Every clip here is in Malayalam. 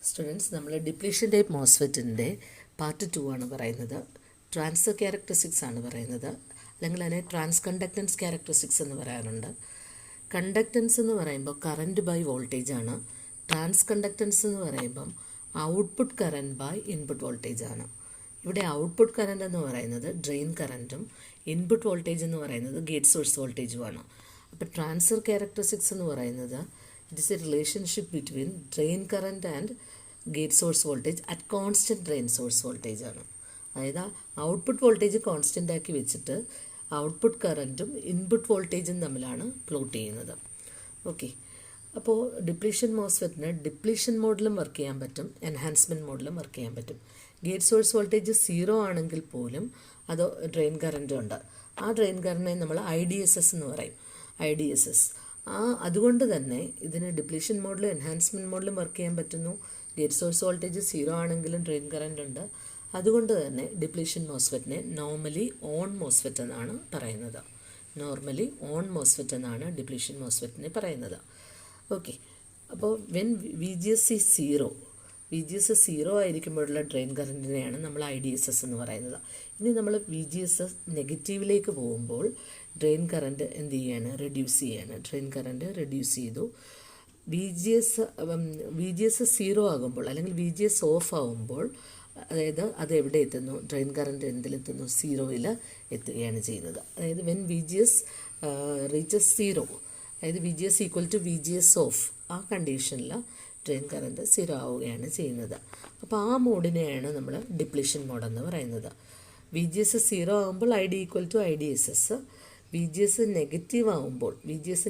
സ്റ്റുഡൻസ്, നമ്മൾ ഡിപ്ലീഷൻ ടൈപ്പ് മോസ്ഫെറ്റിൻ്റെ പാർട്ട് 2 ആണ് പറയുന്നത്. ട്രാൻസ്ഫർ ക്യാരക്ടറിസ്റ്റിക്സ് ആണ് പറയുന്നത്, അല്ലെങ്കിൽ അതിനെ ട്രാൻസ് കണ്ടക്റ്റൻസ് ക്യാരക്ടറിസ്റ്റിക്സ് എന്ന് പറയാറുണ്ട്. കണ്ടക്റ്റൻസ് എന്ന് പറയുമ്പോൾ കറൻറ്റ് ബൈ വോൾട്ടേജ് ആണ്. ട്രാൻസ് കണ്ടക്റ്റൻസ് എന്ന് പറയുമ്പം output current by input voltage ആണ്. ഇവിടെ ഔട്ട്പുട്ട് കറൻറ്റ് എന്ന് പറയുന്നത് ഡ്രെയിൻ കറൻറ്റും ഇൻപുട്ട് വോൾട്ടേജ് എന്ന് പറയുന്നത് ഗേറ്റ് സോഴ്സ് വോൾട്ടേജുമാണ്. അപ്പോൾ ട്രാൻസ്ഫർ ക്യാരക്ടറിസ്റ്റിക്സ് എന്ന് പറയുന്നത് it is A relationship between drain current and gate source voltage at constant drain source voltage ആണ്. അതായത് ഔട്ട്പുട്ട് വോൾട്ടേജ് കോൺസ്റ്റൻ്റ് ആക്കി വെച്ചിട്ട് ഔട്ട്പുട്ട് കറൻറ്റും ഇൻപുട്ട് വോൾട്ടേജും തമ്മിലാണ് പ്ലോട്ട് ചെയ്യുന്നത്. ഓക്കെ, അപ്പോൾ ഡിപ്ലീഷൻ മോസ്ഫെറ്റിന് ഡിപ്ലീഷൻ മോഡിലും വർക്ക് ചെയ്യാൻ പറ്റും, എൻഹാൻസ്മെൻറ്റ് മോഡിലും വർക്ക് ചെയ്യാൻ പറ്റും. ഗേറ്റ് സോഴ്സ് വോൾട്ടേജ് 0 ആണെങ്കിൽ പോലും അത് ഡ്രെയിൻ കറൻറ്റും ഉണ്ട്. ആ ഡ്രെയിൻ കറൻറ്റിനെ നമ്മൾ IDSS എന്ന് പറയും. IDSS അതുകൊണ്ട് തന്നെ ഇതിന് ഡിപ്ലീഷൻ മോഡിലും എൻഹാൻസ്മെൻറ്റ് മോഡിലും വർക്ക് ചെയ്യാൻ പറ്റുന്നു. ഗേറ്റ് സോഴ്സ് വോൾട്ടേജ് 0 ആണെങ്കിലും ഡ്രെയിൻ കറൻറ്റ് ഉണ്ട്. അതുകൊണ്ട് തന്നെ ഡിപ്ലീഷൻ മോസ്ഫെറ്റിനെ നോർമലി ഓൺ മോസ്ഫെറ്റ് എന്നാണ് പറയുന്നത്. നോർമലി ഓൺ മോസ്ഫെറ്റ് എന്നാണ് ഡിപ്ലീഷൻ മോസ്ഫെറ്റിനെ പറയുന്നത്. ഓക്കെ, അപ്പോൾ വെൻ VGS ഈസ് 0, VGS 0 ആയിരിക്കുമ്പോഴുള്ള ഡ്രെയിൻ കറൻറ്റിനെയാണ് നമ്മൾ IDSS എന്ന് പറയുന്നത്. ഇനി നമ്മൾ VGS നെഗറ്റീവിലേക്ക് പോകുമ്പോൾ ഡ്രെയിൻ കറൻറ്റ് എന്ത് ചെയ്യാണ്? റെഡ്യൂസ് ചെയ്യാണ്. ഡ്രെയിൻ കറൻറ്റ് റെഡ്യൂസ് ചെയ്തു. VGS 0 ആകുമ്പോൾ അല്ലെങ്കിൽ VGS ഓഫ് ആകുമ്പോൾ, അതായത് അത് എവിടെ എത്തുന്നു? Drain current എന്തിലെത്തുന്നു? 0യിൽ എത്തുകയാണ് ചെയ്യുന്നത്. അതായത് വെൻ VGS റീച്ചസ് 0, അതായത് VGS equal to VGS off, ആ കണ്ടീഷനിൽ ഡ്രെയിൻ കറൻറ്റ് 0 ആവുകയാണ് ചെയ്യുന്നത്. അപ്പോൾ ആ മോഡിനെയാണ് നമ്മൾ ഡിപ്ലീഷൻ മോഡെന്ന് പറയുന്നത്. VGS 0 ആകുമ്പോൾ ID equal to IDSS. VGS negative ആകുമ്പോൾ, VGS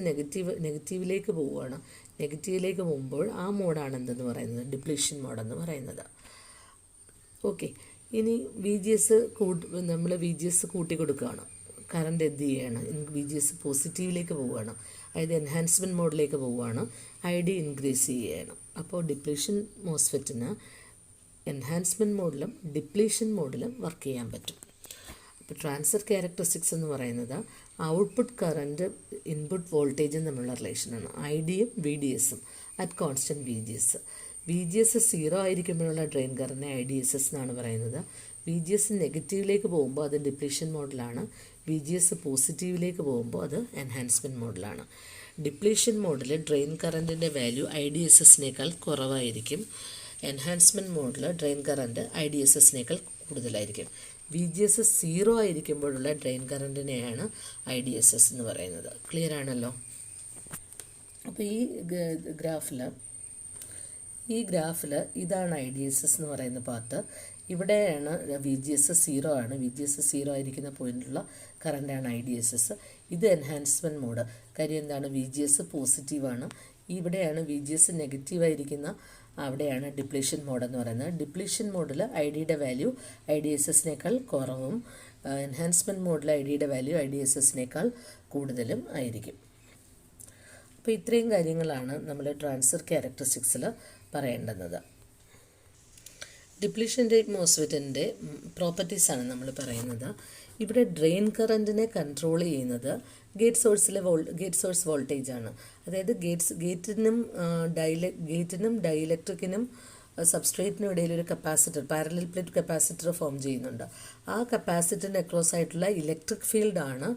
നെഗറ്റീവിലേക്ക് പോവുകയാണ്. നെഗറ്റീവിലേക്ക് പോകുമ്പോൾ ആ മോഡാണ് എന്തെന്ന് പറയുന്നത്? ഡിപ്ലീഷൻ മോഡെന്ന് പറയുന്നത്. ഓക്കെ, ഇനി നമ്മൾ VGS കൂട്ടി കൊടുക്കുകയാണ്. കറണ്ട് എന്ത് ചെയ്യുകയാണ്? VGS പോസിറ്റീവിലേക്ക് പോവുകയാണ്, അതായത് എൻഹാൻസ്മെൻറ്റ് മോഡിലേക്ക് പോവുകയാണ്. ID ഇൻക്രീസ് ചെയ്യുകയാണ്. അപ്പോൾ ഡിപ്ലീഷൻ മോസ്ഫെറ്റിന് എൻഹാൻസ്മെൻറ്റ് മോഡിലും ഡിപ്ലീഷൻ മോഡിലും വർക്ക് ചെയ്യാൻ പറ്റും. അപ്പോൾ ട്രാൻസ്ഫർ ക്യാരക്ടറിസ്റ്റിക്സ് എന്ന് പറയുന്നത് ഔട്ട്പുട്ട് കറൻറ്റ് ഇൻപുട്ട് വോൾട്ടേജും തമ്മിലുള്ള റിലേഷനാണ്. IDയും VDSും അറ്റ് കോൺസ്റ്റൻറ്റ് VGS 0 ആയിരിക്കുമ്പോഴുള്ള ഡ്രെയിൻ കറൻറ്റിനെ IDSS എന്നാണ് പറയുന്നത്. VGS നെഗറ്റീവിലേക്ക് പോകുമ്പോൾ അത് ഡിപ്ലീഷൻ മോഡിലാണ്. VGS പോസിറ്റീവിലേക്ക് പോകുമ്പോൾ അത് എൻഹാൻസ്മെൻറ്റ് മോഡിലാണ്. ഡിപ്ലീഷൻ മോഡിൽ ഡ്രെയിൻ കറൻറ്റിൻ്റെ വാല്യൂ IDSSനേക്കാൾ കുറവായിരിക്കും. എൻഹാൻസ്മെൻറ്റ് മോഡിൽ ഡ്രെയിൻ കറൻറ്റ് IDSSനേക്കാൾ കൂടുതലായിരിക്കും. VGS 0 ആയിരിക്കുമ്പോഴുള്ള ഡ്രെയിൻ കറൻറ്റിനെയാണ് IDSS എന്ന് പറയുന്നത്. ക്ലിയർ ആണല്ലോ? അപ്പോൾ ഈ ഗ്രാഫിൽ ഇതാണ് IDSS എന്ന് പറയുന്ന പാർട്ട്. ഇവിടെയാണ് VGS 0 ആണ്. VGS 0 ആയിരിക്കുന്ന പോയിന്റിലുള്ള കറണ്ടാണ് IDSS. ഇത് എൻഹാൻസ്മെൻറ്റ് മോഡ്. കാര്യം എന്താണ്? VGS പോസിറ്റീവാണ്. ഇവിടെയാണ് VGS നെഗറ്റീവായിരിക്കുന്ന, അവിടെയാണ് ഡിപ്ലീഷൻ മോഡ് എന്ന് പറയുന്നത്. ഡിപ്ലീഷൻ മോഡിൽ IDയുടെ വാല്യൂ IDSSനേക്കാൾ കുറവും, എൻഹാൻസ്മെൻറ്റ് മോഡിൽ IDയുടെ വാല്യൂ IDSSനേക്കാൾ കൂടുതലും ആയിരിക്കും. അപ്പോൾ ഇത്രയും കാര്യങ്ങളാണ് നമ്മൾ ട്രാൻസ്ഫർ ക്യാരക്ടറിസ്റ്റിക്സിൽ പറയേണ്ടുന്നത്. ഡിപ്ലീഷൻ ടൈപ്പ് മോസ്ഫെറ്റിൻ്റെ പ്രോപ്പർട്ടീസാണ് നമ്മൾ പറയുന്നത്. ഇവിടെ ഡ്രെയിൻ കറൻറ്റിനെ കൺട്രോൾ ചെയ്യുന്നത് ഗേറ്റ് സോഴ്സ് വോൾട്ടേജ് ആണ്. അതായത് ഗേറ്റിനും ഡൈഇലക്ട്രിക്കിനും സബ്സ്ട്രേറ്റിനും ഇടയിൽ ഒരു capacitor, parallel plate capacitor form ചെയ്യുന്നുണ്ട്. ആ കപ്പാസിറ്ററിൻ്റെ അക്രോസ് ആയിട്ടുള്ള ഇലക്ട്രിക് ഫീൽഡാണ്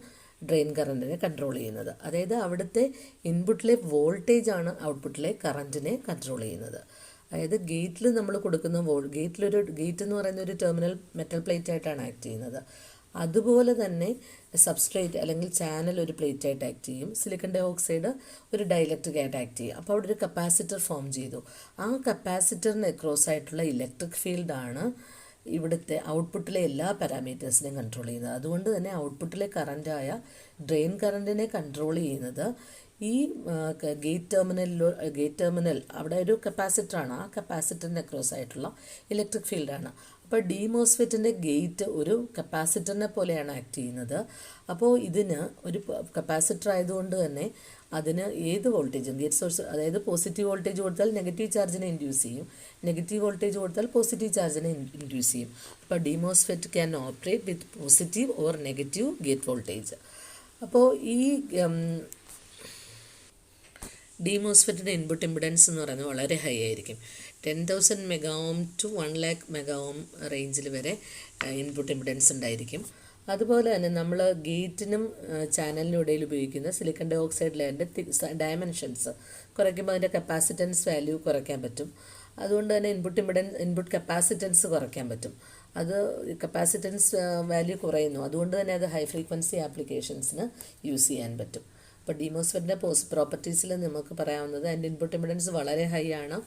ഡ്രെയിൻ കറൻറ്റിനെ കൺട്രോൾ ചെയ്യുന്നത്. അതായത് അവിടുത്തെ ഇൻപുട്ടിലെ വോൾട്ടേജാണ് ഔട്ട്പുട്ടിലെ കറൻറ്റിനെ കൺട്രോൾ ചെയ്യുന്നത്. അതായത് ഗേറ്റിൽ നമ്മൾ കൊടുക്കുന്ന ഗേറ്റ് എന്ന് പറയുന്ന ഒരു ടെർമിനൽ മെറ്റൽ പ്ലേറ്റ് ആയിട്ടാണ് ആക്ട് ചെയ്യുന്നത്. അതുപോലെ തന്നെ സബ്സ്ട്രേറ്റ് അല്ലെങ്കിൽ ചാനൽ ഒരു പ്ലേറ്റ് ആയിട്ട് ആക്ട് ചെയ്യും. സിലിക്കൺ ഡൈ ഓക്സൈഡ് ഒരു ഡൈഇലക്ട്രിക് ആയിട്ട് ആക്ട് ചെയ്യും. അപ്പോൾ അവിടെ ഒരു കപ്പാസിറ്റർ ഫോം ചെയ്തു. ആ കപ്പാസിറ്ററിന് അക്രോസ് ആയിട്ടുള്ള ഇലക്ട്രിക് ഫീൽഡാണ് ഇവിടുത്തെ ഔട്ട്പുട്ടിലെ എല്ലാ പാരാമീറ്റേഴ്സിനെയും കൺട്രോൾ ചെയ്യുന്നത്. അതുകൊണ്ട് തന്നെ ഔട്ട്പുട്ടിലെ കറൻറ്റായ ഡ്രെയിൻ കറൻറ്റിനെ കൺട്രോൾ ചെയ്യുന്നത് ഈ ഗേറ്റ് ടെർമിനൽ അവിടെ ഒരു കപ്പാസിറ്ററാണ്. ആ കപ്പാസിറ്ററിൻ്റെ അക്രോസ് ആയിട്ടുള്ള ഇലക്ട്രിക് ഫീൽഡാണ്. അപ്പോൾ മോസ്ഫെറ്റിൻ്റെ ഗേറ്റ് ഒരു കപ്പാസിറ്ററിനെ പോലെയാണ് ആക്ട് ചെയ്യുന്നത്. അപ്പോൾ ഇതിന് ഒരു കപ്പാസിറ്റർ ആയതുകൊണ്ട് തന്നെ അതിന് ഏത് വോൾട്ടേജും ഗേറ്റ് സോഴ്സ്, അതായത് പോസിറ്റീവ് വോൾട്ടേജ് കൊടുത്താൽ നെഗറ്റീവ് ചാർജിനെ ഇൻഡ്യൂസ് ചെയ്യും, നെഗറ്റീവ് വോൾട്ടേജ് കൊടുത്താൽ പോസിറ്റീവ് ചാർജിനെ ഇൻഡ്യൂസ് ചെയ്യും. അപ്പോൾ MOSFET can operate with positive or negative gate voltage. അപ്പോൾ ഈ ഡി മോസ്ഫെറ്റിൻ്റെ ഇൻപുട്ട് ഇമ്പിഡൻസ് എന്ന് പറയുന്നത് വളരെ ഹൈ ആയിരിക്കും. 10,000 mega ohm to 1,00,000 mega ohm റേഞ്ചിൽ വരെ ഇൻപുട്ട് ഇമ്പിഡൻസ് ഉണ്ടായിരിക്കും. അതുപോലെ തന്നെ നമ്മൾ ഗേറ്റിനും ചാനലിനും ഇടയിൽ ഉപയോഗിക്കുന്ന സിലിക്കൺ ഡൈ ഓക്സൈഡ് ലെയറിൻ്റെ ഡയമെൻഷൻസ് കുറയ്ക്കുമ്പോൾ അതിൻ്റെ കപ്പാസിറ്റൻസ് വാല്യൂ കുറയ്ക്കാൻ പറ്റും. അതുകൊണ്ട് തന്നെ ഇൻപുട്ട് കപ്പാസിറ്റൻസ് കുറയ്ക്കാൻ പറ്റും. അത് കപ്പാസിറ്റൻസ് വാല്യൂ കുറയുന്നു, അതുകൊണ്ട് തന്നെ അത് ഹൈ ഫ്രീക്വൻസി ആപ്ലിക്കേഷൻസിന് യൂസ് ചെയ്യാൻ പറ്റും. അപ്പോൾ ഡിമോസ്ഫെറ്റിൻ്റെ പ്രോപ്പർട്ടീസിൽ നമുക്ക് പറയാവുന്നത് അതിൻ്റെ ഇൻപുട്ട് ഇമ്പിഡൻസ് വളരെ ഹൈ ആണ്.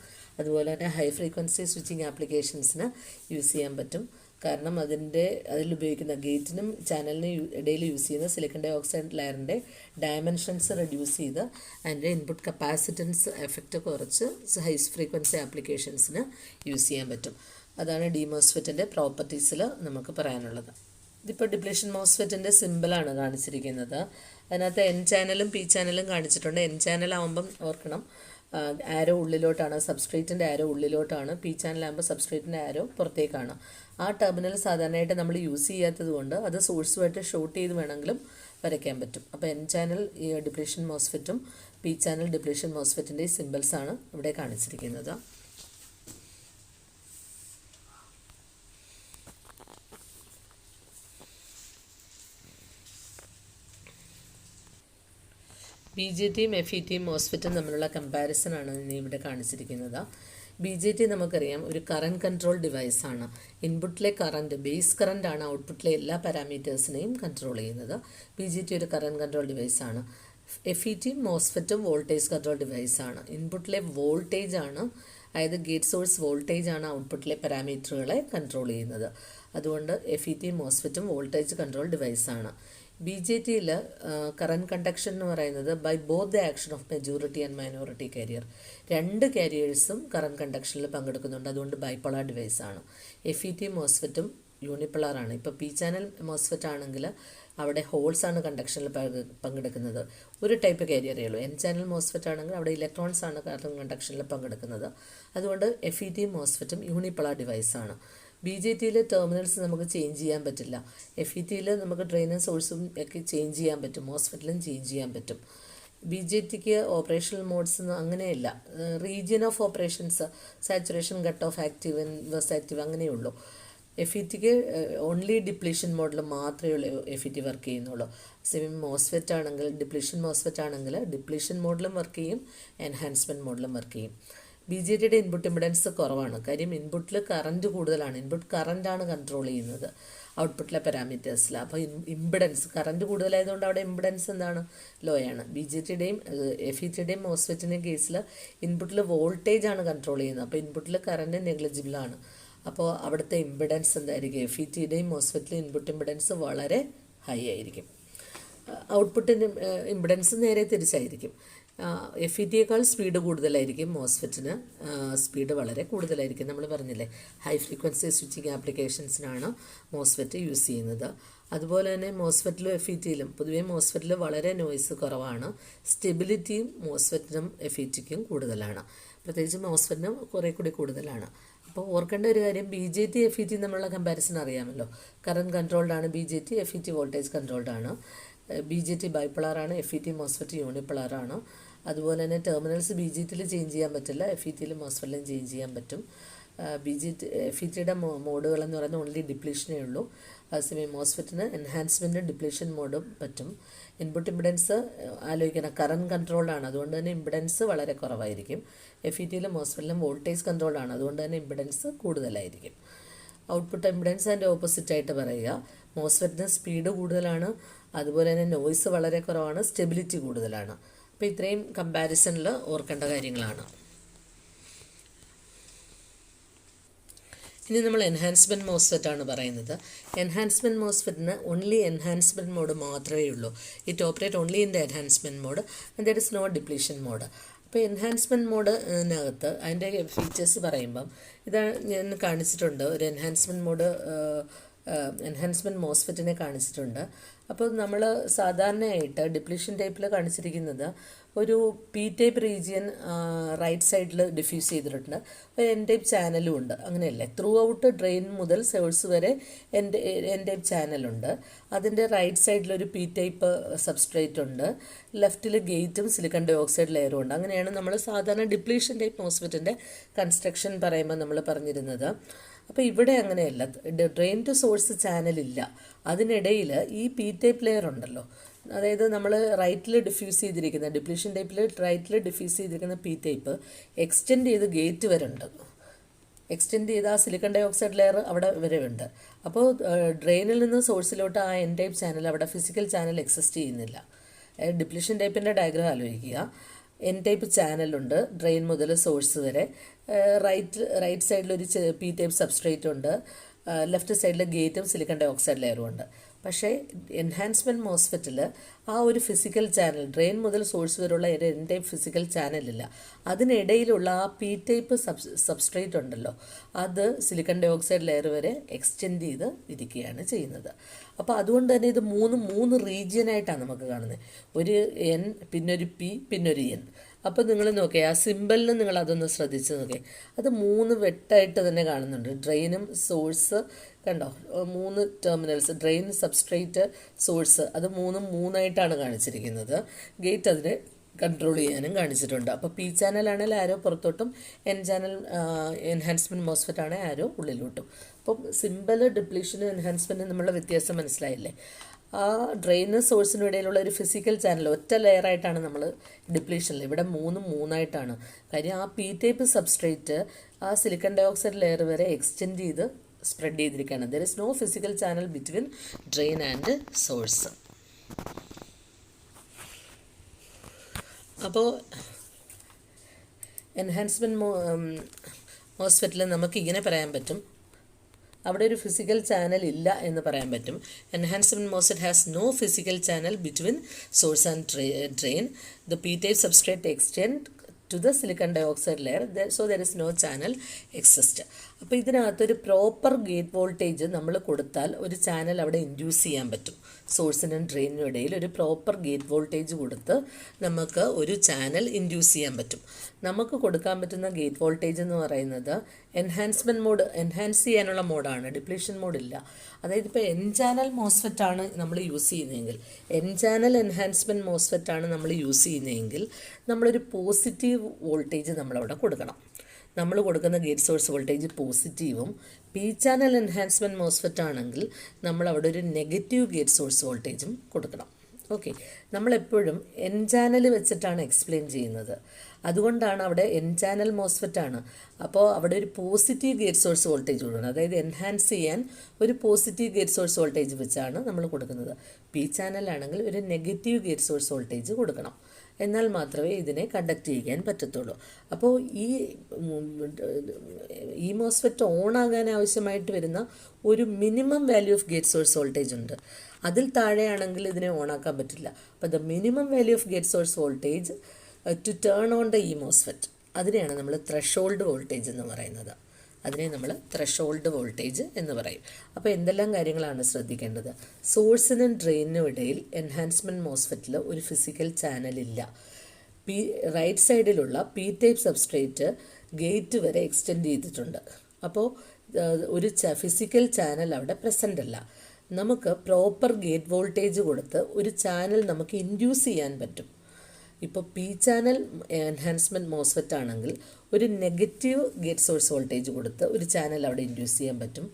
അതുപോലെ തന്നെ ഹൈ ഫ്രീക്വൻസി സ്വിച്ചിങ് ആപ്ലിക്കേഷൻസിന് യൂസ് ചെയ്യാൻ പറ്റും. കാരണം അതിലുപയോഗിക്കുന്ന ഗേറ്റിനും ചാനലിനും ഇടയിൽ യൂസ് ചെയ്യുന്ന സിലിക്കൺ ഡൈ ഓക്സൈഡ് ലെയറിൻ്റെ ഡയമെൻഷൻസ് റെഡ്യൂസ് ചെയ്ത് അതിൻ്റെ ഇൻപുട്ട് കപ്പാസിറ്റൻസ് എഫക്റ്റ് കുറച്ച് ഹൈ ഫ്രീക്വൻസി ആപ്ലിക്കേഷൻസിന് യൂസ് ചെയ്യാൻ പറ്റും. അതാണ് ഡിമോസ്ഫെറ്റിൻ്റെ പ്രോപ്പർട്ടീസിൽ നമുക്ക് പറയാനുള്ളത്. ഇതിപ്പോൾ ഡിപ്ലീഷൻ മോസ്ഫെറ്റിൻ്റെ സിമ്പിളാണ് കാണിച്ചിരിക്കുന്നത്. അതിനകത്ത് എൻ ചാനലും പി ചാനലും കാണിച്ചിട്ടുണ്ട്. എൻ ചാനലാവുമ്പം ഓർക്കണം ആരോ ഉള്ളിലോട്ടാണ്, സബ്സ്ട്രേറ്റിൻ്റെ ആരോ ഉള്ളിലോട്ടാണ്. പി ചാനലാകുമ്പോൾ സബ്സ്ട്രേറ്റിൻ്റെ ആരോ പുറത്തേക്കാണ്. ആ ടെർമിനൽ സാധാരണയായിട്ട് നമ്മൾ യൂസ് ചെയ്യാത്തത് കൊണ്ട് അത് സോഴ്സുമായിട്ട് ഷോർട്ട് ചെയ്ത് വേണമെങ്കിലും വരയ്ക്കാൻ പറ്റും. അപ്പോൾ എൻ ചാനൽ ഈ ഡിപ്ലീഷൻ മോസ്ഫെറ്റും പി ചാനൽ ഡിപ്ലീഷൻ മോസ്ഫെറ്റിൻ്റെ സിമ്പിൾസാണ് ഇവിടെ കാണിച്ചിരിക്കുന്നത്. ബി ജെ ടിയും എഫ് ഇ ടിയും മോസ്ഫെറ്റും തമ്മിലുള്ള കമ്പാരിസണാണ് ഇനി ഇവിടെ കാണിച്ചിരിക്കുന്നത്. ബി ജെ ടി നമുക്കറിയാം ഒരു കറണ്ട് കൺട്രോൾ ഡിവൈസാണ്. ഇൻപുട്ടിലെ കറണ്ട്, ബേസ് കറണ്ടാണ് ഔട്ട്പുട്ടിലെ എല്ലാ പാരാമീറ്റേഴ്സിനെയും കൺട്രോൾ ചെയ്യുന്നത്. ബി ജെ ടി ഒരു കറണ്ട് കൺട്രോൾ ഡിവൈസാണ്. എഫ് ഇ ടിയും മോസ്ഫെറ്റും വോൾട്ടേജ് കൺട്രോൾ ഡിവൈസാണ്. ഇൻപുട്ടിലെ വോൾട്ടേജ് ആണ്, അതായത് ഗേറ്റ് സോഴ്സ് വോൾട്ടേജ് ആണ് ഔട്ട്പുട്ടിലെ പാരാമീറ്ററുകളെ കൺട്രോൾ ചെയ്യുന്നത്. അതുകൊണ്ട് എഫ് ഇ ടിയും മോസ്ഫെറ്റും വോൾട്ടേജ് കൺട്രോൾ ഡിവൈസാണ്. ബി ജെ ടിയിൽ കറണ്ട് കണ്ടക്ഷൻ എന്ന് പറയുന്നത് by both the action of majority and minority carrier. രണ്ട് കാരിയേഴ്സും കറണ്ട് കണ്ടക്ഷനിൽ പങ്കെടുക്കുന്നുണ്ട്. അതുകൊണ്ട് ബൈപോളാർ ഡിവൈസാണ്. എഫ് ഇ ടി മോസ്ഫെറ്റും യൂണിപോളാറാണ്. ഇപ്പോൾ പി ചാനൽ മോസ്ഫെറ്റ് ആണെങ്കിൽ അവിടെ ഹോൾസാണ് കണ്ടക്ഷനിൽ പങ്കെടുക്കുന്നത്, ഒരു ടൈപ്പ് കാരിയറേ ഉള്ളൂ. എൻ ചാനൽ മോസ്ഫെറ്റ് ആണെങ്കിൽ അവിടെ ഇലക്ട്രോൺസ് ആണ് കറണ്ട് കണ്ടക്ഷനിൽ പങ്കെടുക്കുന്നത്. അതുകൊണ്ട് എഫ് ഇ ടി മോസ്ഫെറ്റും യൂണിപോളാർ ഡിവൈസാണ്. ബി ജെ ടിയിലെ ടെർമിനൽസ് നമുക്ക് ചേഞ്ച് ചെയ്യാൻ പറ്റില്ല. എഫ് ഇ ടിയിൽ നമുക്ക് ഡ്രെയിനും സോഴ്സും ഒക്കെ ചേഞ്ച് ചെയ്യാൻ പറ്റും, മോസ്ഫെറ്റിലും ചേഞ്ച് ചെയ്യാൻ പറ്റും. ബി ജെ ടിക്ക് ഓപ്പറേഷണൽ മോഡ്സ് അങ്ങനെയല്ല. Region of operations, saturation, cut off, active, inverse active അങ്ങനെയുള്ളൂ. എഫ് ഇ ടിക്ക് ഓൺലി ഡിപ്ലീഷൻ മോഡിൽ മാത്രമേ ഉള്ളൂ എഫ് ഇ ടി വർക്ക് ചെയ്യുന്നുള്ളൂ. സെയിം മോസ്ഫെറ്റ് ആണെങ്കിൽ, ഡിപ്ലീഷൻ മോസ്ഫെറ്റ് ആണെങ്കിൽ ഡിപ്ലീഷൻ മോഡിലും വർക്ക് ചെയ്യും, എൻഹാൻസ്മെൻറ്റ് മോഡിലും വർക്ക് ചെയ്യും. ബി ജെ ടിയുടെ ഇൻപുട്ട് ഇമ്പിഡൻസ് കുറവാണ്. കാര്യം ഇൻപുട്ടിൽ കറൻറ്റ് കൂടുതലാണ്. ഇൻപുട്ട് കറൻറ്റാണ് കൺട്രോൾ ചെയ്യുന്നത് ഔട്ട്പുട്ടിലെ പാരാമീറ്റേഴ്സിൽ. അപ്പോൾ ഇമ്പിഡൻസ് കറൻറ്റ് കൂടുതലായതുകൊണ്ട് അവിടെ ഇമ്പിഡൻസ് എന്താണ്, ലോ ആണ്. ബി ജെ ടിയുടെയും എഫ് ഇ ടിയുടെയും മോസ്ഫെറ്റിൻ്റെയും കേസിൽ ഇൻപുട്ടിൽ വോൾട്ടേജ് ആണ് കൺട്രോൾ ചെയ്യുന്നത്. അപ്പോൾ ഇൻപുട്ടിൽ കറൻറ്റ് നെഗ്ലിജിബിളാണ്. അപ്പോൾ അവിടുത്തെ ഇമ്പിഡൻസ് എന്തായിരിക്കും, എഫ് ഇ ടിയുടെയും മോസ്ഫെറ്റിലെ ഇൻപുട്ട് ഇമ്പിഡൻസ് വളരെ ഹൈ ആയിരിക്കും. ഔട്ട്പുട്ടിൻ്റെ ഇമ്പിഡൻസ് നേരെ തിരിച്ചായിരിക്കും. എഫ് ഇ ടിയേക്കാൾ സ്പീഡ് കൂടുതലായിരിക്കും, മോസ്ഫെറ്റിന് സ്പീഡ് വളരെ കൂടുതലായിരിക്കും. നമ്മൾ പറഞ്ഞില്ലേ, ഹൈ ഫ്രീക്വൻസി സ്വിച്ചിങ് ആപ്ലിക്കേഷൻസിനാണ് മോസ്ഫെറ്റ് യൂസ് ചെയ്യുന്നത്. അതുപോലെ തന്നെ മോസ്ഫെറ്റിലും എഫ് ഇ ടിയിലും പൊതുവേ മോസ്ഫെറ്റിൽ വളരെ നോയ്സ് കുറവാണ്. സ്റ്റെബിലിറ്റിയും മോസ്ഫെറ്റിനും എഫ് ഇ ടിക്കും കൂടുതലാണ്, പ്രത്യേകിച്ച് മോസ്ഫെറ്റിന് കുറേ കൂടി കൂടുതലാണ്. അപ്പോൾ ഓർക്കേണ്ട ഒരു കാര്യം, B J T F E T തമ്മിലുള്ള കമ്പാരിസൺ അറിയാമല്ലോ. കറണ്ട് കൺട്രോൾഡാണ് B J T, F E T voltage കൺട്രോൾഡാണ്. ബി ജെ ടി ബൈപോളാറാണ്, എഫ് ഇ ടി മോസ്ഫെറ്റ് യൂണിപോളാറാണ്. അതുപോലെ തന്നെ ടെർമിനൽസ് ബി ജെ ടിയിൽ ചേഞ്ച് ചെയ്യാൻ പറ്റില്ല, എഫ് ഇ ടിയിലും മോസ്ഫെറ്റിലും ചേഞ്ച് ചെയ്യാൻ പറ്റും. എഫ് ഇ ടിയുടെ മോഡുകളെന്ന് പറയുന്നത് ഓൺലി ഡിപ്ലീഷനേ ഉള്ളൂ. അതേസമയം മോസ്ഫെറ്റിന് എൻഹാൻസ്മെൻറ്റും ഡിപ്ലീഷൻ മോഡും പറ്റും. ഇൻപുട്ട് ഇമ്പിഡൻസ് ആലോചിക്കണം, കറണ്ട് കൺട്രോൾഡാണ്, അതുകൊണ്ട് തന്നെ ഇമ്പിഡൻസ് വളരെ കുറവായിരിക്കും. എഫ് ഇ ടിയിലും മോസ്ഫെറ്റിലും വോൾട്ടേജ് കൺട്രോൾഡാണ്, അതുകൊണ്ട് തന്നെ ഇമ്പിഡൻസ് കൂടുതലായിരിക്കും. ഔട്ട്പുട്ട് ഇമ്പിഡൻസ് അതിൻ്റെ ഓപ്പോസിറ്റായിട്ട് പറയുക, മോസ്ഫെറ്റിന് സ്പീഡ് കൂടുതലാണ്, അതുപോലെ തന്നെ നോയ്സ് വളരെ കുറവാണ്, സ്റ്റെബിലിറ്റി കൂടുതലാണ്. അപ്പോൾ ഇത്രയും കമ്പാരിസണിൽ ഓർക്കേണ്ട കാര്യങ്ങളാണ്. ഇനി നമ്മൾ എൻഹാൻസ്മെൻറ്റ് മോസ്ഫെറ്റ് ആണ് പറയുന്നത്. എൻഹാൻസ്മെൻറ്റ് മോസ്ഫെറ്റിന് ഓൺലി എൻഹാൻസ്മെൻറ്റ് മോഡ് മാത്രമേ ഉള്ളൂ. It operate only in the enhancement mode and there is no depletion mode. അപ്പോൾ എൻഹാൻസ്മെൻറ്റ് മോഡിനകത്ത് അതിൻ്റെ ഫീച്ചേഴ്സ് പറയുമ്പം ഇതാണ് ഞാൻ കാണിച്ചിട്ടുണ്ട്. ഒരു എൻഹാൻസ്മെൻറ്റ് മോഡ്, എൻഹാൻസ്മെൻറ്റ് മോസ്ഫെറ്റിനെ കാണിച്ചിട്ടുണ്ട്. അപ്പോൾ നമ്മൾ സാധാരണയായിട്ട് ഡിപ്ലീഷൻ ടൈപ്പിൽ കാണിച്ചിരിക്കുന്നത് ഒരു പി ടൈപ്പ് റീജിയൻ റൈറ്റ് സൈഡിൽ ഡിഫ്യൂസ് ചെയ്തിട്ടുണ്ട്, ഒരു എൻ ടൈപ്പ് ചാനലും ഉണ്ട്. അങ്ങനെയല്ലേ, ത്രൂ ഔട്ട് ഡ്രെയിൻ മുതൽ സോഴ്സ് വരെ എൻ ടൈപ്പ് ചാനലുണ്ട്. അതിൻ്റെ റൈറ്റ് സൈഡിലൊരു പി ടൈപ്പ് സബ്സ്ട്രേറ്റ് ഉണ്ട്, ലെഫ്റ്റിൽ ഗേറ്റും സിലിക്കൺ ഡൈ ഓക്സൈഡ് ലെയറും ഉണ്ട്. അങ്ങനെയാണ് നമ്മൾ സാധാരണ ഡിപ്ലീഷൻ ടൈപ്പ് മോസ്ഫെറ്റിൻ്റെ കൺസ്ട്രക്ഷൻ പറയുമ്പോൾ നമ്മൾ പറഞ്ഞിരുന്നത്. അപ്പോൾ ഇവിടെ അങ്ങനെയല്ല, ഡ്രെയിൻ ടു സോഴ്സ് ചാനലില്ല. അതിനിടയിൽ ഈ പി ടൈപ്പ് ലെയർ ഉണ്ടല്ലോ, അതായത് നമ്മൾ റൈറ്റിൽ ഡിഫ്യൂസ് ചെയ്തിരിക്കുന്ന ഡിപ്ലീഷൻ ടൈപ്പിൽ റൈറ്റിൽ ഡിഫ്യൂസ് ചെയ്തിരിക്കുന്ന പി ടൈപ്പ് എക്സ്റ്റെൻഡ് ചെയ്ത് ഗേറ്റ് വരെ ഉണ്ട്. എക്സ്റ്റെൻഡ് ചെയ്ത് ആ സിലിക്കൺ ഡൈ ഓക്സൈഡ് ലെയർ അവിടെ വരെ ഉണ്ട്. അപ്പോൾ ഡ്രെയിനിൽ നിന്ന് സോഴ്സിലോട്ട് ആ എൻ ടൈപ്പ് ചാനൽ, അവിടെ ഫിസിക്കൽ ചാനൽ എക്സിസ്റ്റ് ചെയ്യുന്നില്ല. ഡിപ്ലീഷൻ ടൈപ്പിൻ്റെ ഡയഗ്രാം ആലോചിക്കുക. എൻ ടൈപ്പ് ചാനലുണ്ട് ഡ്രെയിൻ മുതൽ സോഴ്സ് വരെ. റൈറ്റ് സൈഡിലൊരു പി ടൈപ്പ് സബ്സ്ട്രേറ്റ് ഉണ്ട്, ലെഫ്റ്റ് സൈഡിൽ ഗേറ്റും സിലിക്കൺ ഡൈ ഓക്സൈഡ് ലെയറും ഉണ്ട്. പക്ഷേ എൻഹാൻസ്മെൻറ്റ് മോസ്ഫെറ്റിൽ ആ ഒരു ഫിസിക്കൽ ചാനൽ, ഡ്രെയിൻ മുതൽ സോഴ്സ് വരെയുള്ള എൻ ടൈപ്പ് ഫിസിക്കൽ ചാനലില്ല. അതിനിടയിലുള്ള ആ പി ടൈപ്പ് സബ്സ്ട്രേറ്റ് ഉണ്ടല്ലോ, അത് സിലിക്കൺ ഡൈ ഓക്സൈഡ് ലെയർ വരെ എക്സ്റ്റെൻഡ് ചെയ്ത് ഇരിക്കുകയാണ് ചെയ്യുന്നത്. അപ്പോൾ അതുകൊണ്ട് തന്നെ ഇത് മൂന്ന് റീജിയനായിട്ടാണ് നമുക്ക് കാണുന്നത്. ഒരു എൻ, പിന്നൊരു പി, പിന്നൊരു എൻ. അപ്പോൾ നിങ്ങൾ നോക്കിയേ, ആ സിമ്പലിന് നിങ്ങൾ അതൊന്ന് ശ്രദ്ധിച്ച് നോക്കിയേ, അത് 3 വെട്ടായിട്ട് തന്നെ കാണുന്നുണ്ട്. ഡ്രെയിനും സോഴ്സ് കണ്ടോ, 3 ടെർമിനൽസ്, ഡ്രെയിൻ, സബ്സ്ട്രേറ്റ്, സോഴ്സ്, അത് 3 കാണിച്ചിരിക്കുന്നത്. ഗേറ്റ് അതിനെ കൺട്രോൾ ചെയ്യാനും കാണിച്ചിട്ടുണ്ട്. അപ്പോൾ പി ചാനലാണെങ്കിൽ ആരോ പുറത്തോട്ടും, എൻ ചാനൽ എൻഹാൻസ്മെൻറ്റ് മോസ്ഫെറ്റ് ആണെങ്കിൽ ആരോ ഉള്ളിലോട്ടും. അപ്പം സിമ്പൽ, ഡിപ്ലീഷനും എൻഹാൻസ്മെൻറ്റും നമ്മളുടെ വ്യത്യാസം മനസ്സിലായില്ലേ? ആ ഡ്രെയിനും സോഴ്സിനും ഇടയിലുള്ള ഒരു ഫിസിക്കൽ ചാനൽ ഒറ്റ ലെയറായിട്ടാണ് നമ്മൾ ഡിപ്ലീഷനിൽ. ഇവിടെ 3 കാര്യം ആ പി ടൈപ്പ് സബ്സ്ട്രേറ്റ് ആ സിലിക്കൺ ഡൈ ഓക്സൈഡ് ലെയർ വരെ എക്സ്റ്റെൻഡ് ചെയ്ത് സ്പ്രെഡ് ചെയ്തിരിക്കുകയാണ്. There is no physical channel between drain and source. അപ്പോൾ എൻഹാൻസ്മെൻറ്റ് മോസ്ഫെറ്റിൽ നമുക്ക് ഇങ്ങനെ പറയാൻ പറ്റും, അവിടെ ഒരു ഫിസിക്കൽ ചാനൽ ഇല്ല എന്ന് പറയാൻ പറ്റും. Enhancement MOSFET has no physical channel between source and drain. The P type substrate extend to the silicon dioxide layer, so there is no channel exist. അപ്പോൾ ഇതിനകത്തൊരു പ്രോപ്പർ ഗേറ്റ് വോൾട്ടേജ് നമ്മൾ കൊടുത്താൽ ഒരു ചാനൽ അവിടെ ഇൻഡ്യൂസ് ചെയ്യാൻ പറ്റും. സോഴ്സിനും ഡ്രെയിനിനും ഇടയിൽ ഒരു പ്രോപ്പർ ഗേറ്റ് വോൾട്ടേജ് കൊടുത്ത് നമുക്ക് ഒരു ചാനൽ ഇൻഡ്യൂസ് ചെയ്യാൻ പറ്റും. നമുക്ക് കൊടുക്കാൻ പറ്റുന്ന ഗേറ്റ് വോൾട്ടേജ് എന്ന് പറയുന്നത് എൻഹാൻസ്മെൻറ്റ് മോഡ്, എൻഹാൻസ് ചെയ്യാനുള്ള മോഡാണ്, ഡിപ്ലീഷൻ മോഡില്ല. അതായത് ഇപ്പോൾ എൻ ചാനൽ മോസ്ഫെറ്റ് ആണ് നമ്മൾ യൂസ് ചെയ്യുന്നതെങ്കിൽ, എൻ ചാനൽ എൻഹാൻസ്മെൻറ്റ് മോസ്ഫെറ്റ് ആണ് നമ്മൾ യൂസ് ചെയ്യുന്നതെങ്കിൽ നമ്മളൊരു പോസിറ്റീവ് വോൾട്ടേജ് നമ്മളവിടെ കൊടുക്കണം. നമ്മൾ കൊടുക്കുന്ന ഗേറ്റ് സോഴ്സ് വോൾട്ടേജ് പോസിറ്റീവും, പി ചാനൽ എൻഹാൻസ്മെൻറ്റ് മോസ്ഫെറ്റ് ആണെങ്കിൽ നമ്മൾ അവിടെ ഒരു നെഗറ്റീവ് ഗേറ്റ് സോഴ്സ് വോൾട്ടേജും കൊടുക്കണം. ഓക്കെ, നമ്മളെപ്പോഴും എൻ ചാനൽ വെച്ചിട്ടാണ് എക്സ്പ്ലെയിൻ ചെയ്യുന്നത്. അതുകൊണ്ടാണ് അവിടെ എൻ ചാനൽ മോസ്ഫെറ്റ് ആണ്. അപ്പോൾ അവിടെ ഒരു പോസിറ്റീവ് ഗേറ്റ് സോഴ്സ് വോൾട്ടേജ് കൊടുക്കണം. അതായത് എൻഹാൻസ് ചെയ്യാൻ ഒരു പോസിറ്റീവ് ഗേറ്റ് സോഴ്സ് വോൾട്ടേജ് വെച്ചാണ് നമ്മൾ കൊടുക്കുന്നത്. പി ചാനലാണെങ്കിൽ ഒരു നെഗറ്റീവ് ഗേറ്റ് സോഴ്സ് വോൾട്ടേജ് കൊടുക്കണം. എന്നാൽ മാത്രമേ ഇതിനെ കണ്ടക്ട് ചെയ്യാൻ പറ്റത്തുള്ളൂ. അപ്പോൾ ഈ മോസ്ഫെറ്റ് ഓണാകാൻ ആവശ്യമായിട്ട് വരുന്ന ഒരു minimum value of gate source voltage ഉണ്ട്. അതിൽ താഴെയാണെങ്കിൽ ഇതിനെ ഓണാക്കാൻ പറ്റില്ല. അപ്പോൾ the minimum value of gate source voltage to turn on the ഈ മോസ്ഫെറ്റ്, അതിനെയാണ് നമ്മൾ ത്രെഷോൾഡ് വോൾട്ടേജ് എന്ന് പറയുന്നത്. അതിനെ നമ്മൾ ത്രെഷോൾഡ് വോൾട്ടേജ് എന്ന് പറയും. അപ്പോൾ എന്തെല്ലാം കാര്യങ്ങളാണ് ശ്രദ്ധിക്കേണ്ടത്? സോഴ്സിനും ഡ്രെയിനിനും ഇടയിൽ എൻഹാൻസ്മെൻറ്റ് മോസ്ഫെറ്റിൽ ഒരു ഫിസിക്കൽ ചാനലില്ല. റൈറ്റ് സൈഡിലുള്ള പി ടൈപ്പ് സബ്സ്ട്രേറ്റ് ഗേറ്റ് വരെ എക്സ്റ്റെൻഡ് ചെയ്തിട്ടുണ്ട്. അപ്പോൾ ഒരു ഫിസിക്കൽ ചാനൽ അവിടെ പ്രസൻ്റ് അല്ല. നമുക്ക് പ്രോപ്പർ ഗേറ്റ് വോൾട്ടേജ് കൊടുത്ത് ഒരു ചാനൽ നമുക്ക് ഇൻഡ്യൂസ് ചെയ്യാൻ പറ്റും. ഇപ്പോൾ പി ചാനൽ എൻഹാൻസ്മെൻറ്റ് മോസ്ഫെറ്റ് ആണെങ്കിൽ ഒരു നെഗറ്റീവ് ഗേറ്റ് സോഴ്സ് വോൾട്ടേജ് കൊടുത്ത് ഒരു ചാനൽ അവിടെ ഇൻഡ്യൂസ് ചെയ്യാൻ പറ്റും.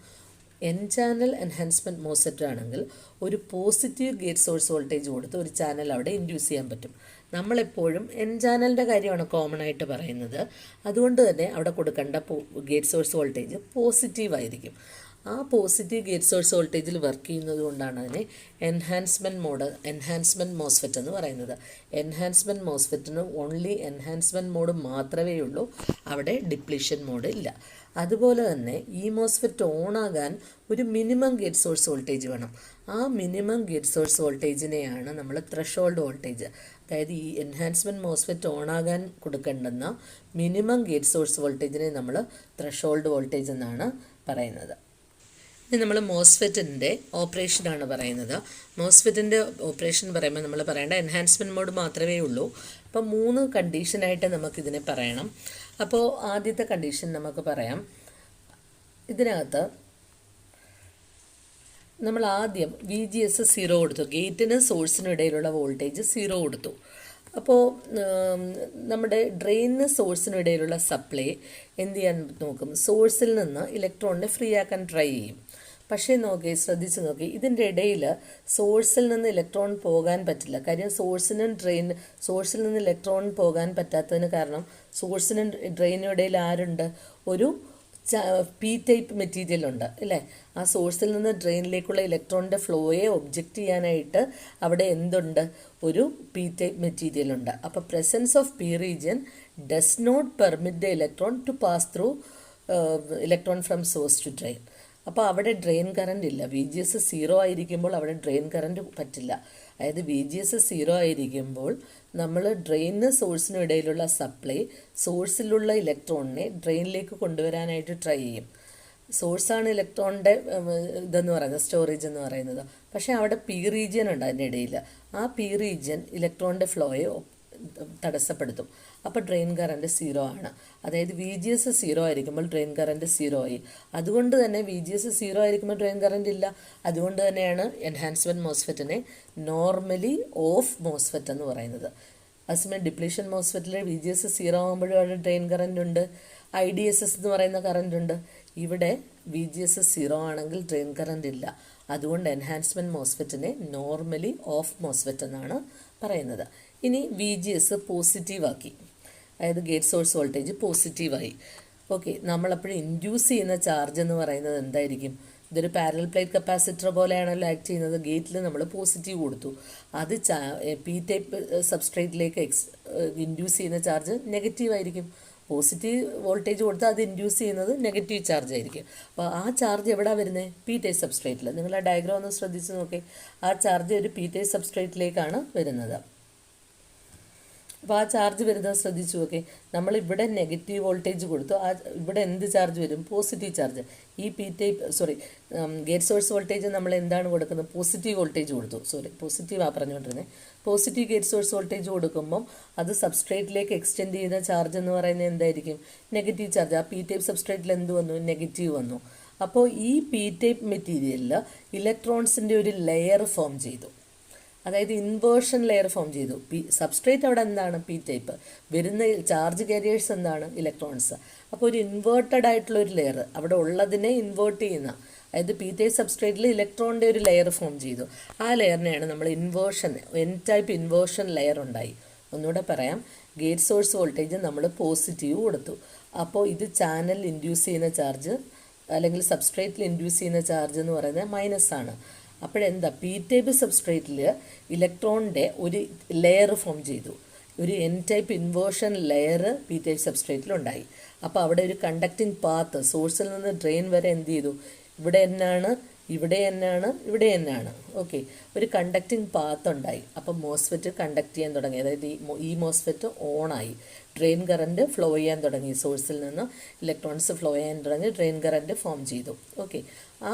എൻ ചാനൽ എൻഹാൻസ്മെൻറ്റ് മോസ്ഫെറ്റ് ആണെങ്കിൽ ഒരു പോസിറ്റീവ് ഗേറ്റ് സോഴ്സ് വോൾട്ടേജ് കൊടുത്ത് ഒരു ചാനൽ അവിടെ ഇൻഡ്യൂസ് ചെയ്യാൻ പറ്റും. നമ്മളെപ്പോഴും എൻ ചാനലിൻ്റെ കാര്യമാണ് കോമൺ ആയിട്ട് പറയുന്നത്. അതുകൊണ്ട് തന്നെ അവിടെ കൊടുക്കേണ്ട ഗേറ്റ് സോഴ്സ് വോൾട്ടേജ് പോസിറ്റീവ് ആയിരിക്കും. ആ പോസിറ്റീവ് ഗേറ്റ് സോഴ്സ് വോൾട്ടേജിൽ വർക്ക് ചെയ്യുന്നത് കൊണ്ടാണ് അതിനെ എൻഹാൻസ്മെൻറ്റ് മോസ്ഫെറ്റ് എന്ന് പറയുന്നത്. എൻഹാൻസ്മെൻറ്റ് മോസ്ഫെറ്റിന് ഓൺലി എൻഹാൻസ്മെൻറ്റ് മോഡ് മാത്രമേ ഉള്ളൂ, അവിടെ ഡിപ്ലീഷൻ മോഡ് ഇല്ല. അതുപോലെ തന്നെ ഈ മോസ്ഫെറ്റ് ഓണാകാൻ ഒരു മിനിമം ഗേറ്റ് സോഴ്സ് വോൾട്ടേജ് വേണം. ആ മിനിമം ഗേറ്റ് സോഴ്സ് വോൾട്ടേജിനെയാണ് നമ്മൾ ത്രെഷോൾഡ് വോൾട്ടേജ്, അതായത് ഈ എൻഹാൻസ്മെൻറ്റ് മോസ്ഫെറ്റ് ഓണാകാൻ കൊടുക്കേണ്ടുന്ന മിനിമം ഗേറ്റ് സോഴ്സ് വോൾട്ടേജിനെ നമ്മൾ ത്രെഷോൾഡ് വോൾട്ടേജ് എന്നാണ് പറയുന്നത്. ഇനി നമ്മൾ മോസ്ഫെറ്റിൻ്റെ ഓപ്പറേഷനാണ് പറയുന്നത്. മോസ്ഫെറ്റിൻ്റെ ഓപ്പറേഷൻ പറയുമ്പോൾ നമ്മൾ പറയേണ്ട എൻഹാൻസ്മെൻറ്റ് മോഡ് മാത്രമേ ഉള്ളൂ, അപ്പോൾ 3 കണ്ടീഷനായിട്ട് നമുക്കിതിനെ പറയണം. അപ്പോൾ ആദ്യത്തെ കണ്ടീഷൻ നമുക്ക് പറയാം. ഇതിനകത്ത് നമ്മൾ ആദ്യം VGS 0 കൊടുത്തു, ഗേറ്റിന് സോഴ്സിനും ഇടയിലുള്ള വോൾട്ടേജ് 0 കൊടുത്തു. അപ്പോൾ നമ്മുടെ ഡ്രെയിനിന് സോഴ്സിനും ഇടയിലുള്ള സപ്ലൈ എന്ത് ചെയ്യാൻ നോക്കും, സോഴ്സിൽ നിന്ന് ഇലക്ട്രോണിനെ ഫ്രീ ആക്കാൻ ട്രൈ ചെയ്യും. പക്ഷേ ശ്രദ്ധിച്ച് നോക്കി, ഇതിൻ്റെ ഇടയിൽ സോഴ്സിൽ നിന്ന് ഇലക്ട്രോൺ പോകാൻ പറ്റില്ല. കാര്യം സോഴ്സിൽ നിന്ന് ഇലക്ട്രോൺ പോകാൻ പറ്റാത്തതിന് കാരണം സോഴ്സിനും ഡ്രെയിനും ഇടയിൽ ആരുണ്ട്, ഒരു പി ടൈപ്പ് മെറ്റീരിയൽ ഉണ്ട് അല്ലേ. ആ സോഴ്സിൽ നിന്ന് ഡ്രെയിനിലേക്കുള്ള ഇലക്ട്രോണിൻ്റെ ഫ്ലോയെ ഒബ്ജക്റ്റ് ചെയ്യാനായിട്ട് അവിടെ എന്തുണ്ട്, ഒരു പി ടൈപ്പ് മെറ്റീരിയൽ ഉണ്ട്. അപ്പോൾ presence of P region does not permit the electron to pass through electron from source to drain. അപ്പോൾ അവിടെ ഡ്രെയിൻ കറണ്ട് ഇല്ല. VGS 0 ആയിരിക്കുമ്പോൾ അവിടെ ഡ്രെയിൻ കറണ്ട് പറ്റില്ല. അതായത് VGS 0 ആയിരിക്കുമ്പോൾ നമ്മൾ ഡ്രെയിനിന് സോഴ്സിനും ഇടയിലുള്ള സപ്ലൈ സോഴ്സിലുള്ള ഇലക്ട്രോണിനെ ഡ്രെയിനിലേക്ക് കൊണ്ടുവരാനായിട്ട് ട്രൈ ചെയ്യും. സോഴ്സാണ് ഇലക്ട്രോണിൻ്റെ ഇതെന്ന് പറയുന്നത്, സ്റ്റോറേജ് എന്ന് പറയുന്നത്. പക്ഷേ അവിടെ പി റീജിയൻ ഉണ്ട് അതിൻ്റെ ഇടയിൽ. ആ പി റീജിയൻ ഇലക്ട്രോണിൻ്റെ ഫ്ലോയെ തടസ്സപ്പെടുത്തും. അപ്പോൾ ഡ്രെയിൻ കറണ്ട് 0 ആണ്. അതായത് VGS 0 ആയിരിക്കുമ്പോൾ ഡ്രെയിൻ കറണ്ട് 0 ആയി. അതുകൊണ്ട് തന്നെ VGS 0 ആയിരിക്കുമ്പോൾ ഡ്രെയിൻ കറണ്ട് ഇല്ല. അതുകൊണ്ട് തന്നെയാണ് എൻഹാൻസ്മെൻറ്റ് മോസ്ഫെറ്റിനെ നോർമലി ഓഫ് മോസ്ഫെറ്റ് എന്ന് പറയുന്നത്. അതേസമയം ഡിപ്ലീഷൻ മോസ്ഫെറ്റിൽ VGS 0 ആകുമ്പോഴും അവിടെ ഡ്രെയിൻ കറണ്ട് ഉണ്ട്, IDSS എന്ന് പറയുന്ന കറണ്ട് ഉണ്ട്. ഇവിടെ VGS 0 ആണെങ്കിൽ ഡ്രെയിൻ കറണ്ട് ഇല്ല. അതുകൊണ്ട് എൻഹാൻസ്മെൻറ്റ് മോസ്ഫെറ്റിനെ നോർമലി ഓഫ് മോസ്ഫെറ്റ് എന്നാണ് പറയുന്നത്. ഇനി VGS പോസിറ്റീവ് ആക്കി, അതായത് ഗേറ്റ് സോഴ്സ് വോൾട്ടേജ് പോസിറ്റീവായി. ഓക്കെ, നമ്മളപ്പോഴും ഇൻഡ്യൂസ് ചെയ്യുന്ന ചാർജ് എന്ന് പറയുന്നത് എന്തായിരിക്കും? ഇതൊരു പാരലൽ പ്ലേറ്റ് കപ്പാസിറ്റർ പോലെയാണല്ലോ ആക്ട് ചെയ്യുന്നത്. ഗേറ്റിൽ നമ്മൾ പോസിറ്റീവ് കൊടുത്തു, അത് പി ടൈപ്പ് സബ്സ്ട്രേറ്റിലേക്ക് ഇൻഡ്യൂസ് ചെയ്യുന്ന ചാർജ് നെഗറ്റീവ് ആയിരിക്കും. പോസിറ്റീവ് വോൾട്ടേജ് കൊടുത്താൽ അത് ഇൻഡ്യൂസ് ചെയ്യുന്നത് നെഗറ്റീവ് ചാർജ് ആയിരിക്കും. അപ്പോൾ ആ ചാർജ് എവിടെ വരുന്നത്? പി ടൈപ്പ് സബ്സ്ട്രേറ്റിൽ. നിങ്ങൾ ആ ഡയഗ്രാം ഒന്ന് ശ്രദ്ധിച്ച് നോക്കി. ആ ചാർജ് ഒരു പി ടൈപ്പ് സബ്സ്ട്രേറ്റിലേക്കാണ് വരുന്നത്. അപ്പോൾ ആ ചാർജ് വരുന്നത് ശ്രദ്ധിച്ചു നോക്കി. നമ്മളിവിടെ നെഗറ്റീവ് വോൾട്ടേജ് കൊടുത്തു, ഇവിടെ എന്ത് ചാർജ് വരും? Positive charge. ഈ ഗേറ്റ് സോഴ്സ് വോൾട്ടേജ് നമ്മൾ എന്താണ് കൊടുക്കുന്നത്? പോസിറ്റീവ് വോൾട്ടേജ് കൊടുത്തു. പോസിറ്റീവാണ് പറഞ്ഞുകൊണ്ടിരുന്നത്. പോസിറ്റീവ് ഗേറ്റ് സോഴ്സ് വോൾട്ടേജ് കൊടുക്കുമ്പം അത് സബ്സ്ട്രേറ്റിലേക്ക് എക്സ്റ്റെൻഡ് ചെയ്യുന്ന ചാർജ് എന്ന് പറയുന്നത് എന്തായിരിക്കും? Negative charge. ആ പി ടൈപ്പ് സബ്സ്ട്രേറ്റിൽ എന്ത് വന്നു? നെഗറ്റീവ് വന്നു. അപ്പോൾ ഈ പി ടൈപ്പ് മെറ്റീരിയലിൽ ഇലക്ട്രോൺസിൻ്റെ ഒരു ലെയർ ഫോം ചെയ്തു. അതായത് ഇൻവേർഷൻ ലെയർ ഫോം ചെയ്തു. സബ്സ്ട്രേറ്റ് അവിടെ എന്താണ്? P type. വരുന്ന ചാർജ് കാരിയേഴ്സ് എന്താണ്? ഇലക്ട്രോൺസ്. അപ്പോൾ ഒരു ഇൻവേർട്ടഡ് ആയിട്ടുള്ള ഒരു ലെയർ അവിടെ ഉള്ളതിനെ ഇൻവേർട്ട് ചെയ്യുന്ന, അതായത് പി ടൈപ്പ് സബ്സ്ട്രേറ്റിൽ ഇലക്ട്രോണിൻ്റെ ഒരു ലെയർ ഫോം ചെയ്തു. ആ ലെയറിനെയാണ് നമ്മൾ എൻ ടൈപ്പ് ഇൻവേർഷൻ ലെയർ ഉണ്ടായി. ഒന്നുകൂടെ പറയാം, ഗേറ്റ് സോഴ്സ് വോൾട്ടേജ് നമ്മൾ പോസിറ്റീവ് കൊടുത്തു. അപ്പോൾ ഇത് ചാനൽ ഇൻഡ്യൂസ് ചെയ്യുന്ന ചാർജ് അല്ലെങ്കിൽ സബ്സ്ട്രേറ്റിൽ ഇൻഡ്യൂസ് ചെയ്യുന്ന ചാർജ് എന്ന് പറയുന്നത് മൈനസാണ്. അപ്പോഴെന്താ? പി ടൈപ്പ് സബ്സ്ട്രേറ്റിൽ ഇലക്ട്രോണിൻ്റെ ഒരു ലെയർ ഫോം ചെയ്തു. ഒരു N type inversion layer P type സബ്സ്ട്രേറ്റിലുണ്ടായി. അപ്പോൾ അവിടെ ഒരു കണ്ടക്റ്റിംഗ് പാത്ത് സോഴ്സിൽ നിന്ന് ഡ്രെയിൻ വരെ എന്ത് ചെയ്തു? ഇവിടെ എന്നാണ്, ഇവിടെ എന്നാണ്, ഇവിടെ എന്നാണ്. ഓക്കെ, ഒരു കണ്ടക്റ്റിംഗ് പാത്ത് ഉണ്ടായി. അപ്പോൾ മോസ്ഫെറ്റ് കണ്ടക്ട് ചെയ്യാൻ തുടങ്ങി. അതായത് ഈ മോസ്ഫെറ്റ് ഓണായി. ഡ്രെയിൻ കറണ്ട് ഫ്ലോ ചെയ്യാൻ തുടങ്ങി. സോഴ്സിൽ നിന്ന് ഇലക്ട്രോൺസ് ഫ്ലോ ചെയ്യാൻ തുടങ്ങി. ഡ്രെയിൻ കറണ്ട് ഫോം ചെയ്തു. ഓക്കെ, ആ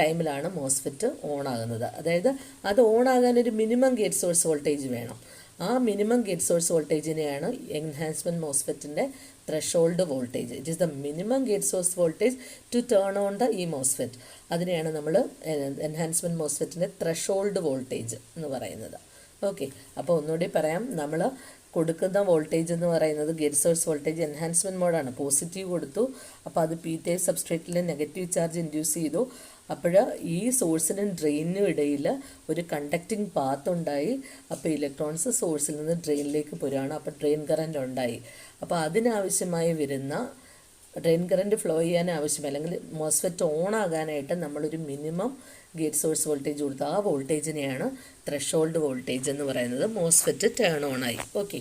ടൈമിലാണ് മോസ്ഫെറ്റ് ഓൺ ആകുന്നത്. അതായത് അത് ഓൺ ആകാൻ ഒരു മിനിമം ഗേറ്റ് സോഴ്സ് വോൾട്ടേജ് വേണം. ആ മിനിമം ഗേറ്റ് സോഴ്സ് വോൾട്ടേജിനെയാണ് എൻഹാൻസ്മെൻറ്റ് മോസ്ഫെറ്റിൻ്റെ threshold voltage. It is the minimum gate source voltage to turn on the ഈ മോസ്ഫെറ്റ്. അതിനെയാണ് നമ്മൾ എൻഹാൻസ്മെൻറ്റ് മോസ്ഫെറ്റിൻ്റെ ത്രെഷോൾഡ് വോൾട്ടേജ് എന്ന് പറയുന്നത്. ഓക്കെ, അപ്പോൾ ഒന്നുകൂടി പറയാം, നമ്മൾ കൊടുക്കുന്ന വോൾട്ടേജ് എന്ന് പറയുന്നത് ഗേറ്റ് സോഴ്സ് വോൾട്ടേജ് എൻഹാൻസ്മെൻറ്റ് മോഡാണ്. പോസിറ്റീവ് കൊടുത്തു, അപ്പോൾ അത് പി ടൈപ്പ് സബ്സ്ട്രേറ്റിൽ നെഗറ്റീവ് ചാർജ് ഇൻഡ്യൂസ് ചെയ്തു. അപ്പോൾ ഈ സോഴ്സിനും ഡ്രെയിനിനും ഇടയിൽ ഒരു കണ്ടക്റ്റിംഗ് പാത്ത് ഉണ്ടായി. അപ്പോൾ ഇലക്ട്രോൺസ് സോഴ്സിൽ നിന്ന് ഡ്രെയിനിലേക്ക് പോരുകയാണ്. അപ്പോൾ ഡ്രെയിൻ കറണ്ട് ഉണ്ടായി. അപ്പോൾ അതിനാവശ്യമായി വരുന്ന ഡ്രെയിൻ കറണ്ട് ഫ്ലോ ചെയ്യാൻ ആവശ്യം, അല്ലെങ്കിൽ മോസ്ഫെറ്റ് ഓൺ ആകാനായിട്ട് നമ്മളൊരു മിനിമം ഗേറ്റ് സോഴ്സ് വോൾട്ടേജ് കൊടുത്തു. ആ വോൾട്ടേജിനെയാണ് ത്രെഷോൾഡ് വോൾട്ടേജ് എന്ന് പറയുന്നത്. മോസ്ഫെറ്റ് ടേൺ ഓൺ ആയി. ഓക്കെ,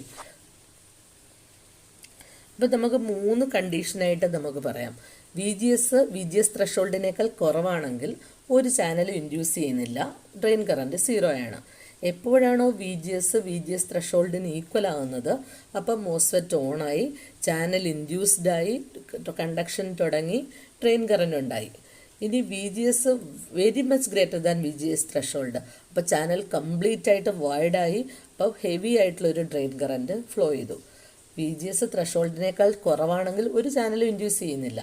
അപ്പോൾ നമുക്ക് 3 കണ്ടീഷനായിട്ട് നമുക്ക് പറയാം. VGS ത്രെഷോൾഡിനേക്കാൾ കുറവാണെങ്കിൽ ഒരു ചാനലും ഇൻഡ്യൂസ് ചെയ്യുന്നില്ല, ഡ്രെയിൻ കറണ്ട് 0 ആണ്. എപ്പോഴാണോ VGS ത്രെഷോൾഡിന് ഈക്വൽ ആകുന്നത്, അപ്പം മോസ്ഫെറ്റ് ഓണായി, ചാനൽ ഇൻഡ്യൂസ്ഡായി, കണ്ടക്ഷൻ തുടങ്ങി, ഡ്രെയിൻ കറണ്ട് ഉണ്ടായി. ഇനി VGS very much greater than VGS threshold. അപ്പോൾ ചാനൽ കംപ്ലീറ്റ് ആയിട്ട് വൈഡായി, അപ്പോൾ ഹെവി ആയിട്ടുള്ളൊരു ഡ്രെയിൻ കറൻറ്റ് ഫ്ലോ ചെയ്തു. VGS ത്രഷോൾഡിനേക്കാൾ കുറവാണെങ്കിൽ ഒരു ചാനലും ഇൻഡ്യൂസ് ചെയ്യുന്നില്ല,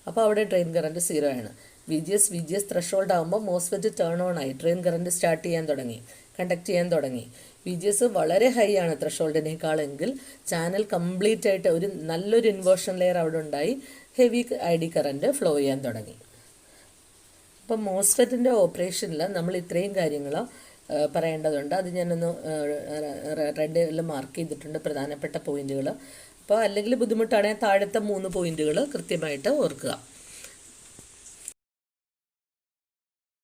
അപ്പോൾ അവിടെ ഡ്രെയിൻ കറൻറ്റ് 0 ആണ്. VGS ത്രഷോൾഡ് ആകുമ്പോൾ മോസ്ഫെറ്റ് ടേൺ ഓൺ ആയി, ഡ്രെയിൻ കറൻറ്റ് സ്റ്റാർട്ട് ചെയ്യാൻ തുടങ്ങി, കണ്ടക്ട് ചെയ്യാൻ തുടങ്ങി. VGS വളരെ ഹൈ ആണ് ത്രഷോൾഡിനേക്കാളെങ്കിൽ ചാനൽ കംപ്ലീറ്റ് ആയിട്ട് ഒരു നല്ലൊരു ഇൻവേർഷൻ ലെയർ അവിടെ ഉണ്ടായി, ഹെവി ID കറൻറ്റ് ഫ്ലോ ചെയ്യാൻ തുടങ്ങി. അപ്പം മോസ്ഫെറ്റിൻ്റെ ഓപ്പറേഷനിൽ നമ്മൾ ഇത്രയും കാര്യങ്ങൾ പറയേണ്ടതുണ്ട്. അത് ഞാനൊന്ന് റെഡിൽ മാർക്ക് ചെയ്തിട്ടുണ്ട്, പ്രധാനപ്പെട്ട പോയിന്റുകൾ. അപ്പോൾ അല്ലെങ്കിൽ ബുദ്ധിമുട്ടാണെങ്കിൽ താഴത്തെ 3 പോയിന്റുകൾ കൃത്യമായിട്ട് ഓർക്കുക.